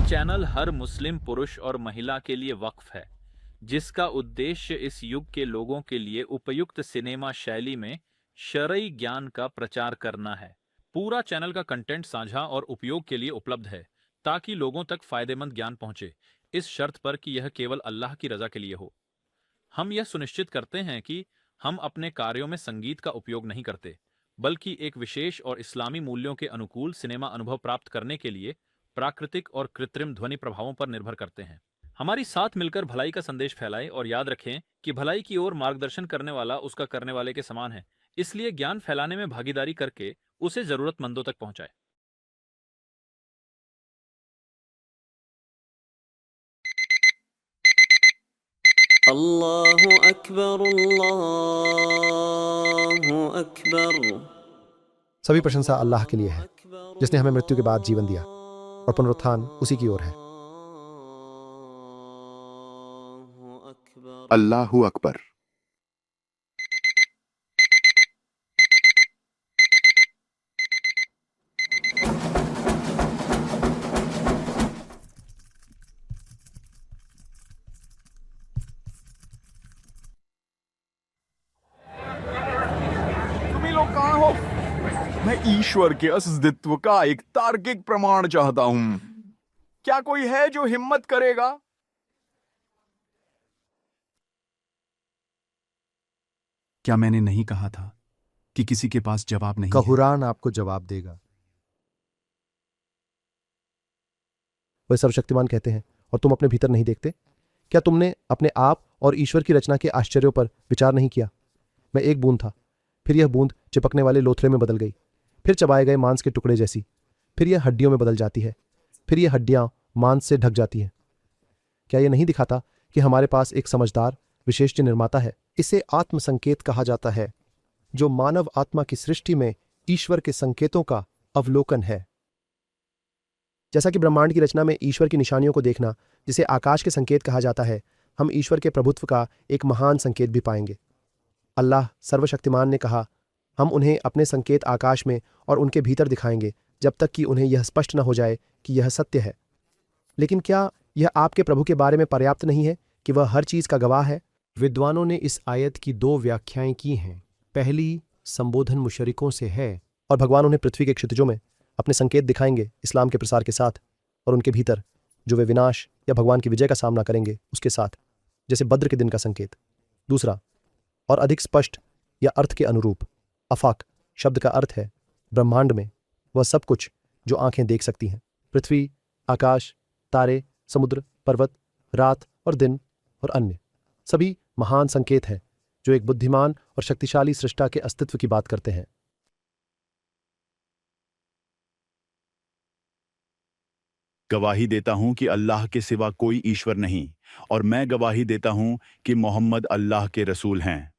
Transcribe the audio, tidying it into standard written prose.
Channel हर मुस्लिम पुरुष और महिला के लिए वक्फ है, जिसका उद्देश्य इस युग के लोगों के लिए उपयुक्त सिनेमा शैली में शरई ज्ञान का प्रचार करना है। पूरा चैनल का कंटेंट साझा और उपयोग के लिए उपलब्ध है, ताकि लोगों तक फायदेमंद ज्ञान पहुंचे, इस शर्त पर कि यह केवल अल्लाह की रजा के लिए हो। हम यह सुनिश्चित करते हैं कि हम अपने कार्यों में संगीत का उपयोग नहीं करते, बल्कि एक विशेष और इस्लामी मूल्यों के अनुकूल सिनेमा अनुभव प्राप्त करने के लिए प्राकृतिक और कृत्रिम ध्वनि प्रभावों पर निर्भर करते हैं। हमारी साथ मिलकर भलाई का संदेश फैलाएं और याद रखें कि भलाई की ओर मार्गदर्शन करने वाला उसका करने वाले के समान है, इसलिए ज्ञान फैलाने में भागीदारी करके उसे जरूरतमंदों तक पहुंचाएं। अल्लाहु अकबर अल्लाहु अकबर। सभी प्रशंसा अल्लाह के लिए है, जिसने हमें मृत्यु के बाद जीवन दिया और पुनरुत्थान उसी की ओर है। अल्लाहु अकबर। तुम लोग कहाँ हो? मैं ईश्वर के अस्तित्व का एक तार्किक प्रमाण चाहता हूं। क्या कोई है जो हिम्मत करेगा? क्या मैंने नहीं कहा था कि किसी के पास जवाब नहीं है? कहुरान आपको जवाब देगा। वह सर्वशक्तिमान कहते हैं, और तुम अपने भीतर नहीं देखते? क्या तुमने अपने आप और ईश्वर की रचना के आश्चर्यों पर विचार नहीं किया? मैं एक बूंद था, फिर यह बूंद चिपकने वाले लोथड़े में बदल गई, फिर चबाए गए मांस के टुकड़े जैसी, फिर यह हड्डियों में बदल जाती है, फिर यह हड्डियां मांस से ढक जाती हैं। क्या यह नहीं दिखाता कि हमारे पास एक समझदार विशेष निर्माता है? इसे आत्म संकेत कहा जाता है, जो मानव आत्मा की सृष्टि में ईश्वर के संकेतों का अवलोकन है। जैसा कि ब्रह्मांड की रचना में ईश्वर की निशानियों को देखना, जिसे आकाश के संकेत कहा जाता है, हम ईश्वर के प्रभुत्व का एक महान संकेत भी पाएंगे। अल्लाह सर्वशक्तिमान ने कहा, हम उन्हें अपने संकेत आकाश में और उनके भीतर दिखाएंगे, जब तक कि उन्हें यह स्पष्ट न हो जाए कि यह सत्य है। लेकिन क्या यह आपके प्रभु के बारे में पर्याप्त नहीं है कि वह हर चीज़ का गवाह है? विद्वानों ने इस आयत की दो व्याख्याएं की हैं। पहली संबोधन मुशरिकों से है, और भगवान उन्हें पृथ्वी के क्षितिजों में अपने संकेत दिखाएंगे इस्लाम के प्रसार के साथ, और उनके भीतर जो वे विनाश या भगवान की विजय का सामना करेंगे उसके साथ, जैसे बद्र के दिन का संकेत। दूसरा और अधिक स्पष्ट या अर्थ के अनुरूप, अफाक शब्द का अर्थ है ब्रह्मांड में वह सब कुछ जो आंखें देख सकती हैं। पृथ्वी, आकाश, तारे, समुद्र, पर्वत, रात और दिन और अन्य सभी महान संकेत हैं जो एक बुद्धिमान और शक्तिशाली सृष्टा के अस्तित्व की बात करते हैं। गवाही देता हूं कि अल्लाह के सिवा कोई ईश्वर नहीं, और मैं गवाही देता हूं कि मोहम्मद अल्लाह के रसूल हैं।